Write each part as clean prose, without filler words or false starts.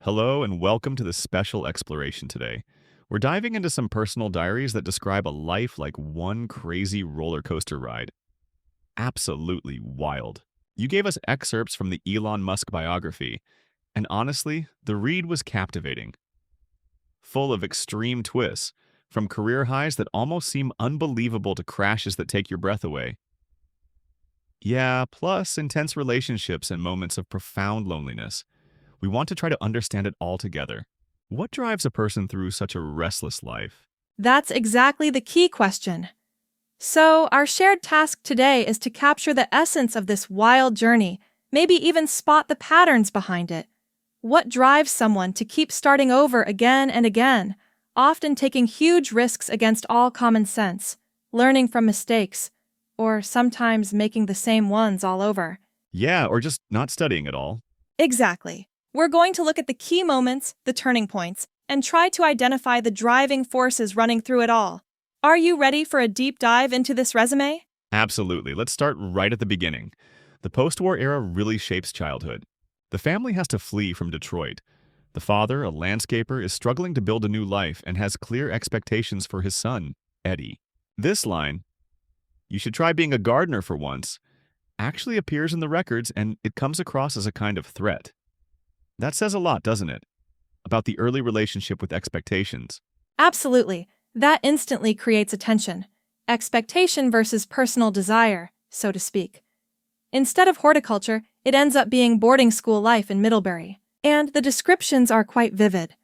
Hello and welcome to this special exploration today. We're diving into some personal diaries that describe a life like one crazy roller coaster ride. Absolutely wild. You gave us excerpts from the Elon Musk biography, and honestly, the read was captivating. Full of extreme twists, from career highs that almost seem unbelievable to crashes that take your breath away. Yeah, plus intense relationships and moments of profound loneliness. We want to try to understand it all together. What drives a person through such a restless life? That's exactly the key question. So, our shared task today is to capture the essence of this wild journey, maybe even spot the patterns behind it. What drives someone to keep starting over again and again, often taking huge risks against all common sense, learning from mistakes, or sometimes making the same ones all over? Yeah, or just not studying at all. Exactly. We're going to look at the key moments, the turning points, and try to identify the driving forces running through it all. Are you ready for a deep dive into this resume? Absolutely. Let's start right at the beginning. The post-war era really shapes childhood. The family has to flee from Detroit. The father, a landscaper, is struggling to build a new life and has clear expectations for his son, Eddie. This line, "You should try being a gardener for once," actually appears in the records and it comes across as a kind of threat. That says a lot, doesn't it? About the early relationship with expectations. Absolutely. That instantly creates a tension. Expectation versus personal desire, so to speak. Instead of horticulture, it ends up being boarding school life in Middlebury. And the descriptions are quite vivid.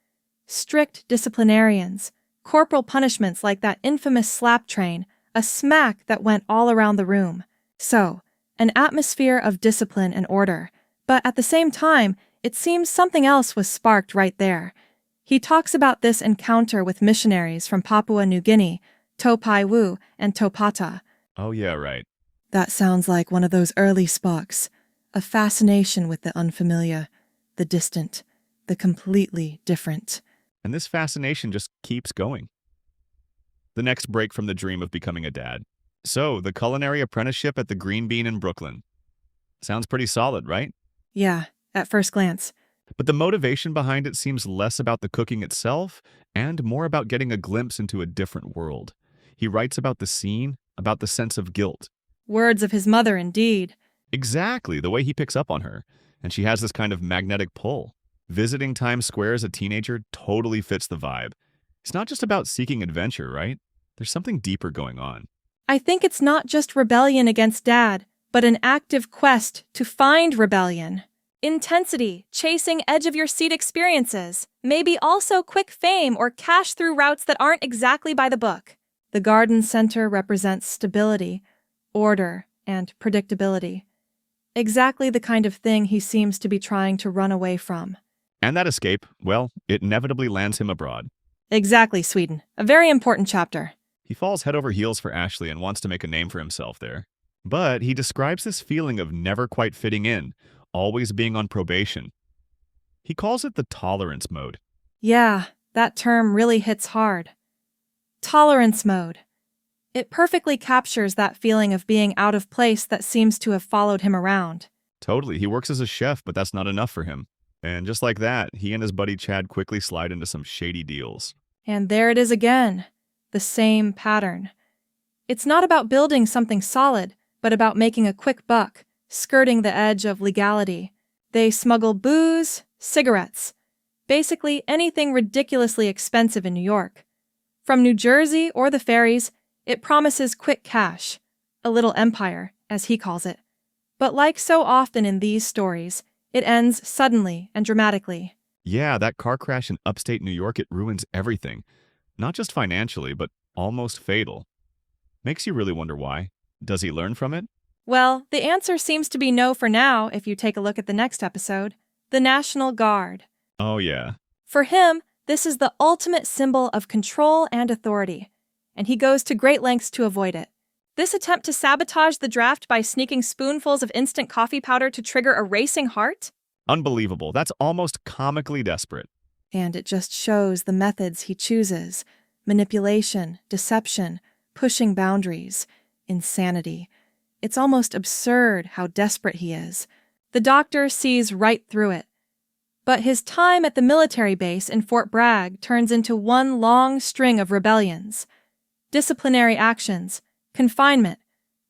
Strict disciplinarians, corporal punishments like that infamous slap train, a smack that went all around the room. So, an atmosphere of discipline and order. But at the same time, it seems something else was sparked right there. He talks about this encounter with missionaries from Papua New Guinea, Topai Wu and Topata. Oh yeah, right. That sounds like one of those early sparks. A fascination with the unfamiliar, the distant, the completely different. And this fascination just keeps going. The next break from the dream of becoming a dad. So, the culinary apprenticeship at the Green Bean in Brooklyn. Sounds pretty solid, right? Yeah, at first glance. But the motivation behind it seems less about the cooking itself and more about getting a glimpse into a different world. He writes about the scene, about the sense of guilt. Words of his mother, indeed. Exactly, the way he picks up on her. And she has this kind of magnetic pull. Visiting Times Square as a teenager totally fits the vibe. It's not just about seeking adventure, right? There's something deeper going on. I think it's not just rebellion against Dad, but an active quest to find rebellion. Intensity, chasing edge-of-your-seat experiences, maybe also quick fame or cash through routes that aren't exactly by the book. The garden center represents stability, order, and predictability. Exactly the kind of thing he seems to be trying to run away from. And that escape, well, it inevitably lands him abroad. Exactly, Sweden. A very important chapter. He falls head over heels for Ashley and wants to make a name for himself there. But he describes this feeling of never quite fitting in, always being on probation. He calls it the tolerance mode. Yeah, that term really hits hard. Tolerance mode. It perfectly captures that feeling of being out of place that seems to have followed him around. Totally, he works as a chef, but that's not enough for him. And just like that, he and his buddy Chad quickly slide into some shady deals. And there it is again, the same pattern. It's not about building something solid, but about making a quick buck, skirting the edge of legality. They smuggle booze, cigarettes, basically anything ridiculously expensive in New York. From New Jersey or the ferries, it promises quick cash, a little empire, as he calls it. But like so often in these stories, it ends suddenly and dramatically. Yeah, that car crash in upstate New York, it ruins everything. Not just financially, but almost fatal. Makes you really wonder why. Does he learn from it? Well, the answer seems to be no for now if you take a look at the next episode, the National Guard. Oh yeah. For him, this is the ultimate symbol of control and authority, and he goes to great lengths to avoid it. This attempt to sabotage the draft by sneaking spoonfuls of instant coffee powder to trigger a racing heart? Unbelievable. That's almost comically desperate. And it just shows the methods he chooses: manipulation, deception, pushing boundaries, insanity. It's almost absurd how desperate he is. The doctor sees right through it. But his time at the military base in Fort Bragg turns into one long string of rebellions. Disciplinary actions, confinement,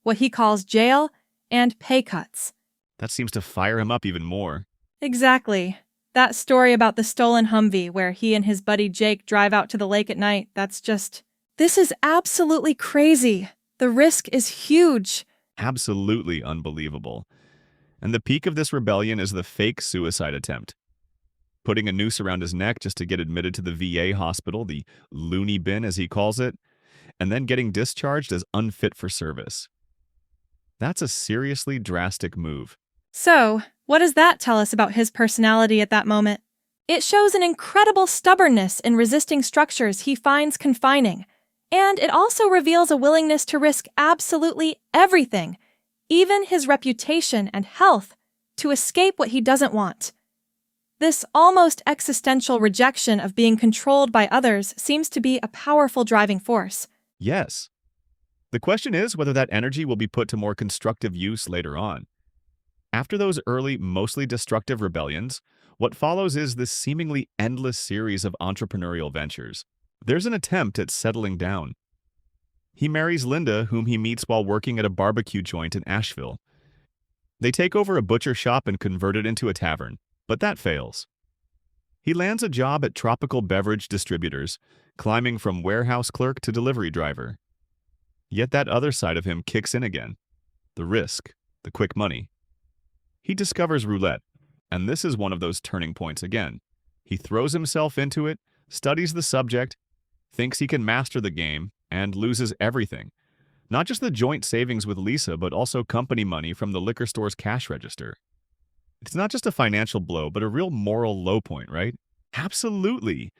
what he calls jail, and pay cuts. That seems to fire him up even more. Exactly. That story about the stolen Humvee where he and his buddy Jake drive out to the lake at night, this is absolutely crazy. The risk is huge. Absolutely unbelievable. And the peak of this rebellion is the fake suicide attempt. Putting a noose around his neck just to get admitted to the VA hospital, the loony bin as he calls it, and then getting discharged as unfit for service. That's a seriously drastic move. So, what does that tell us about his personality at that moment? It shows an incredible stubbornness in resisting structures he finds confining, and it also reveals a willingness to risk absolutely everything, even his reputation and health, to escape what he doesn't want. This almost existential rejection of being controlled by others seems to be a powerful driving force. Yes. The question is whether that energy will be put to more constructive use later on. After those early, mostly destructive rebellions, what follows is this seemingly endless series of entrepreneurial ventures. There's an attempt at settling down. He marries Linda, whom he meets while working at a barbecue joint in Asheville. They take over a butcher shop and convert it into a tavern, but that fails. He lands a job at Tropical Beverage Distributors, climbing from warehouse clerk to delivery driver. Yet that other side of him kicks in again. The risk, the quick money. He discovers roulette, and this is one of those turning points again. He throws himself into it, studies the subject, thinks he can master the game, and loses everything. Not just the joint savings with Lisa, but also company money from the liquor store's cash register. It's not just a financial blow, but a real moral low point, right? Absolutely.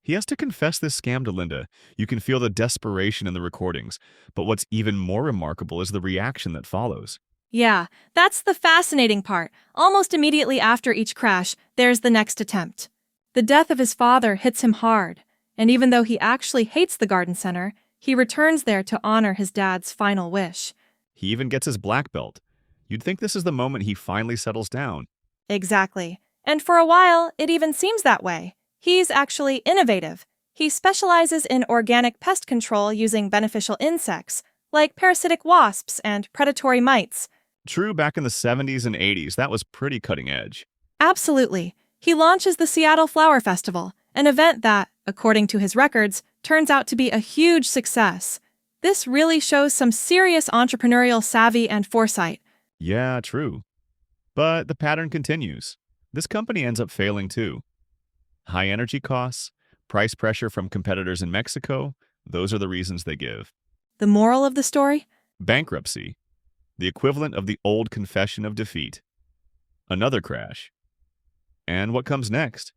He has to confess this scam to Linda. You can feel the desperation in the recordings, but what's even more remarkable is the reaction that follows. Yeah, that's the fascinating part. Almost immediately after each crash, there's the next attempt. The death of his father hits him hard, and even though he actually hates the garden center, he returns there to honor his dad's final wish. He even gets his black belt. You'd think this is the moment he finally settles down. Exactly. And for a while, it even seems that way. He's actually innovative. He specializes in organic pest control using beneficial insects, like parasitic wasps and predatory mites. True, back in the 70s and 80s, that was pretty cutting edge. Absolutely. He launches the Seattle Flower Festival, an event that, according to his records, turns out to be a huge success. This really shows some serious entrepreneurial savvy and foresight. Yeah, true. But the pattern continues. This company ends up failing too. High energy costs, price pressure from competitors in Mexico, those are the reasons they give. The moral of the story? Bankruptcy, the equivalent of the old confession of defeat. Another crash. And what comes next?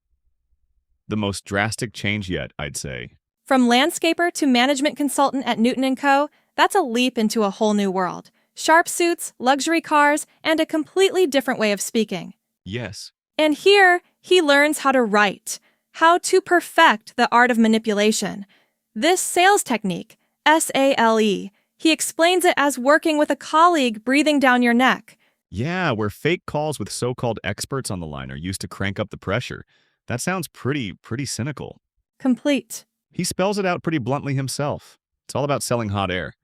The most drastic change yet, I'd say. From landscaper to management consultant at Newton & Co., that's a leap into a whole new world. Sharp suits, luxury cars, and a completely different way of speaking. Yes. And here, he learns how to write, how to perfect the art of manipulation. This sales technique, SALE, he explains it as working with a colleague breathing down your neck. Yeah, where fake calls with so-called experts on the line are used to crank up the pressure. That sounds pretty cynical. Complete. He spells it out pretty bluntly himself. It's all about selling hot air.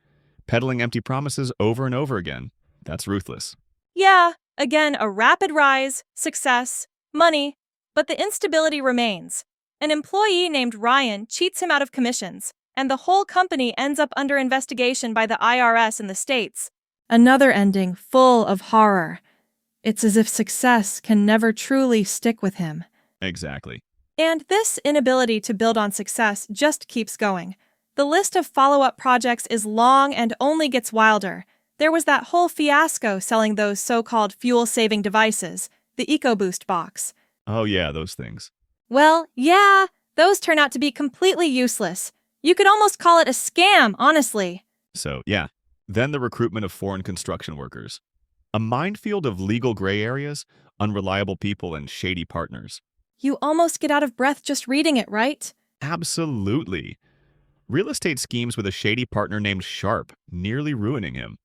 Peddling empty promises over and over again. That's ruthless. Yeah, again, a rapid rise, success, money, but the instability remains. An employee named Ryan cheats him out of commissions, and the whole company ends up under investigation by the IRS in the States. Another ending full of horror. It's as if success can never truly stick with him. Exactly. And this inability to build on success just keeps going. The list of follow-up projects is long and only gets wilder. There was that whole fiasco selling those so-called fuel-saving devices, the EcoBoost box. Oh yeah, those things. Well, yeah, those turn out to be completely useless. You could almost call it a scam, honestly. So, yeah. Then the recruitment of foreign construction workers. A minefield of legal gray areas, unreliable people, and shady partners. You almost get out of breath just reading it, right? Absolutely. Real estate schemes with a shady partner named Sharp, nearly ruining him.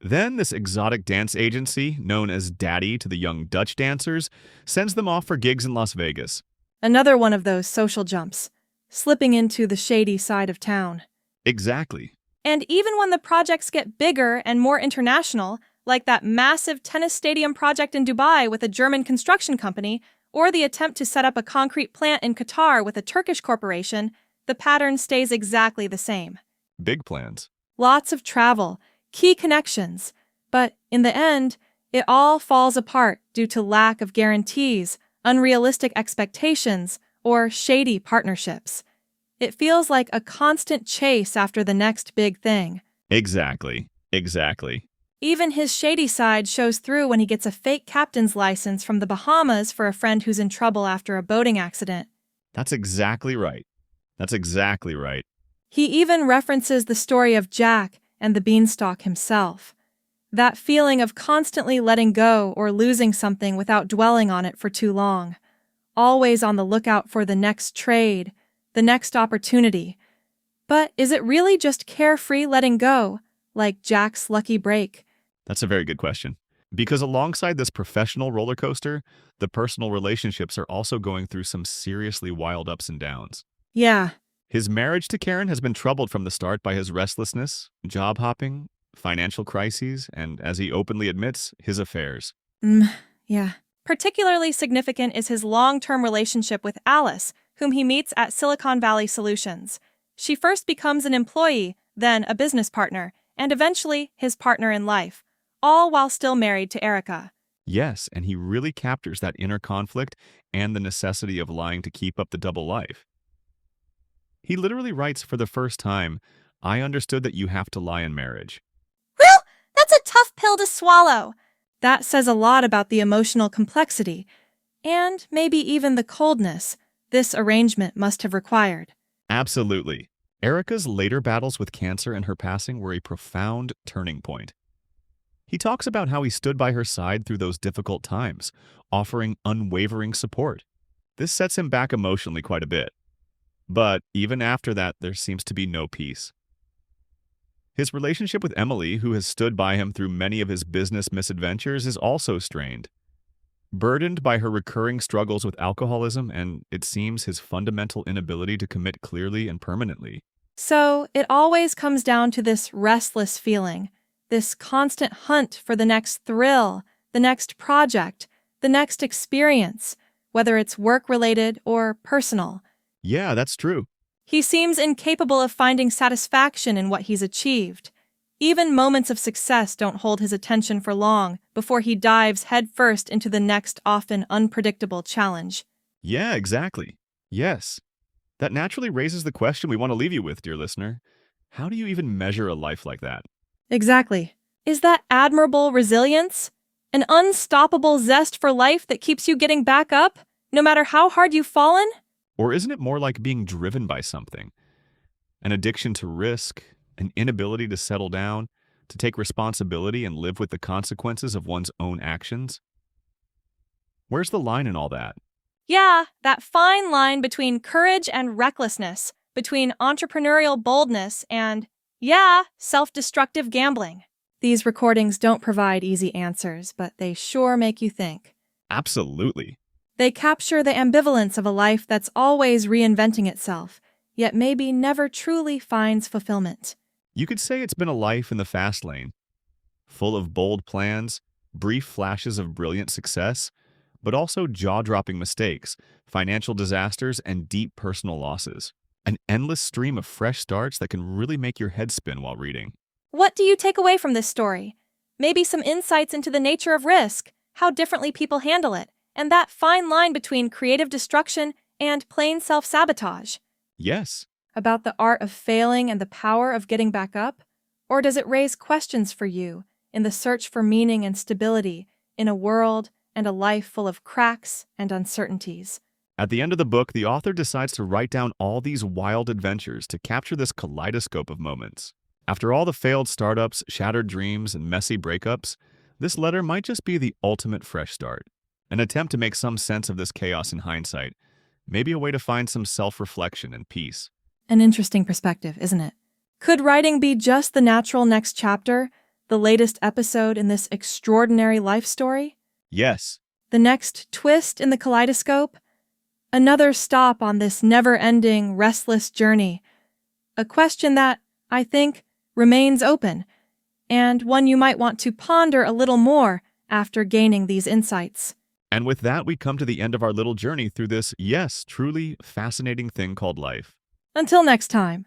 Then this exotic dance agency, known as Daddy to the young Dutch dancers, sends them off for gigs in Las Vegas. Another one of those social jumps, slipping into the shady side of town. Exactly. And even when the projects get bigger and more international, like that massive tennis stadium project in Dubai with a German construction company, or the attempt to set up a concrete plant in Qatar with a Turkish corporation, the pattern stays exactly the same. Big plans. Lots of travel, key connections, but in the end, it all falls apart due to lack of guarantees, unrealistic expectations, or shady partnerships. It feels like a constant chase after the next big thing. Exactly. Exactly. Even his shady side shows through when he gets a fake captain's license from the Bahamas for a friend who's in trouble after a boating accident. That's exactly right. That's exactly right. He even references the story of Jack and the beanstalk himself. That feeling of constantly letting go or losing something without dwelling on it for too long. Always on the lookout for the next trade, the next opportunity. But is it really just carefree letting go, like Jack's lucky break? That's a very good question. Because alongside this professional roller coaster, the personal relationships are also going through some seriously wild ups and downs. Yeah. His marriage to Karen has been troubled from the start by his restlessness, job hopping, financial crises, and, as he openly admits, his affairs. Yeah. Particularly significant is his long-term relationship with Alice, whom he meets at Silicon Valley Solutions. She first becomes an employee, then a business partner, and eventually his partner in life, all while still married to Erica. Yes, and he really captures that inner conflict and the necessity of lying to keep up the double life. He literally writes for the first time, "I understood that you have to lie in marriage." Well, that's a tough pill to swallow. That says a lot about the emotional complexity, and maybe even the coldness this arrangement must have required. Absolutely. Erica's later battles with cancer and her passing were a profound turning point. He talks about how he stood by her side through those difficult times, offering unwavering support. This sets him back emotionally quite a bit. But even after that, there seems to be no peace. His relationship with Emily, who has stood by him through many of his business misadventures, is also strained. Burdened by her recurring struggles with alcoholism and, it seems, his fundamental inability to commit clearly and permanently. So it always comes down to this restless feeling, this constant hunt for the next thrill, the next project, the next experience, whether it's work-related or personal. Yeah, that's true. He seems incapable of finding satisfaction in what he's achieved. Even moments of success don't hold his attention for long before he dives headfirst into the next often unpredictable challenge. Yeah, exactly. Yes. That naturally raises the question we want to leave you with, dear listener. How do you even measure a life like that? Exactly. Is that admirable resilience? An unstoppable zest for life that keeps you getting back up, no matter how hard you've fallen? Or isn't it more like being driven by something? An addiction to risk, an inability to settle down, to take responsibility and live with the consequences of one's own actions? Where's the line in all that? Yeah, that fine line between courage and recklessness, between entrepreneurial boldness and, self-destructive gambling. These recordings don't provide easy answers, but they sure make you think. Absolutely. They capture the ambivalence of a life that's always reinventing itself, yet maybe never truly finds fulfillment. You could say it's been a life in the fast lane, full of bold plans, brief flashes of brilliant success, but also jaw-dropping mistakes, financial disasters, and deep personal losses. An endless stream of fresh starts that can really make your head spin while reading. What do you take away from this story? Maybe some insights into the nature of risk, how differently people handle it, and that fine line between creative destruction and plain self-sabotage. Yes. About the art of failing and the power of getting back up? Or does it raise questions for you in the search for meaning and stability in a world and a life full of cracks and uncertainties? At the end of the book, the author decides to write down all these wild adventures to capture this kaleidoscope of moments. After all the failed startups, shattered dreams, and messy breakups, this letter might just be the ultimate fresh start. An attempt to make some sense of this chaos in hindsight. Maybe a way to find some self-reflection and peace. An interesting perspective, isn't it? Could writing be just the natural next chapter, The latest episode in this extraordinary life story? Yes. The next twist in the kaleidoscope? Another stop on this never-ending, restless journey. A question that, I think, remains open, and one you might want to ponder a little more after gaining these insights. And with that, we come to the end of our little journey through this, yes, truly fascinating thing called life. Until next time.